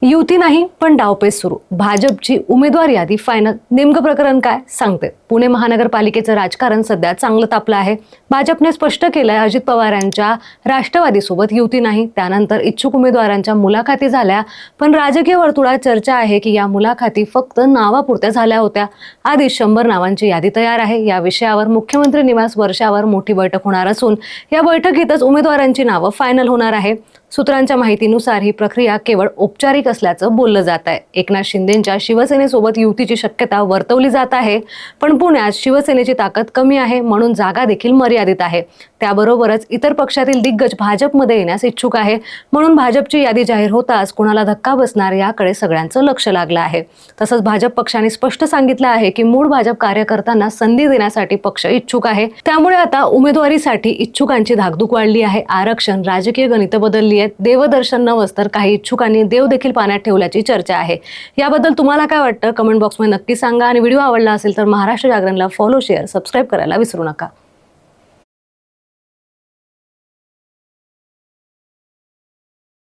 युती नाही पण डावपेच सुरू. भाजपची उमेदवार यादी फायनल. नेमकं प्रकरण काय सांगते. पुणे महानगरपालिकेचं राजकारण सध्या चांगलं तापलं आहे. भाजपने स्पष्ट केलंय अजित पवार यांच्या राष्ट्रवादीसोबत युती नाही. त्यानंतर इच्छुक उमेदवारांच्या मुलाखती झाल्या, पण राजकीय वर्तुळात चर्चा आहे की या मुलाखती फक्त नावापुरत्या झाल्या होत्या. आधी 100 नावांची यादी तयार आहे. या विषयावर मुख्यमंत्री निवास वर्षावर मोठी बैठक होणार असून या बैठकीतच उमेदवारांची नावं फायनल होणार आहे. सूत्रांच्या माहितीनुसार ही प्रक्रिया केवळ औपचारिक असल्याचं बोललं जात आहे. एकनाथ शिंदेंच्या शिवसेनेसोबत युतीची शक्यता वर्तवली जात आहे, पण पुण्यात शिवसेनेची ताकद कमी आहे, म्हणून जागा देखील मर्यादित आहे. त्याबरोबरच इतर पक्षातील दिग्गज भाजपमध्ये येण्यास इच्छुक आहे, म्हणून भाजपची यादी जाहीर होताच कोणाला धक्का बसणार याकडे सगळ्यांचं लक्ष लागलं आहे. तसंच भाजप पक्षाने स्पष्ट सांगितलं आहे की मूळ भाजप कार्यकर्त्यांना संधी देण्यासाठी पक्ष इच्छुक आहे. त्यामुळे आता उमेदवारीसाठी इच्छुकांची धाकधूक वाढली आहे. आरक्षण, राजकीय गणित बदलली. देवदर्शन नवस तर काही इच्छुकांनी देव देखील पाण्यात ठेवल्याची चर्चा आहे. याबद्दल तुम्हाला काय वाटतं कमेंट बॉक्समध्ये नक्की सांगा आणि व्हिडिओ आवडला असेल तर महाराष्ट्र जागरणला फॉलो, शेअर, सबस्क्राईब करायला विसरू नका.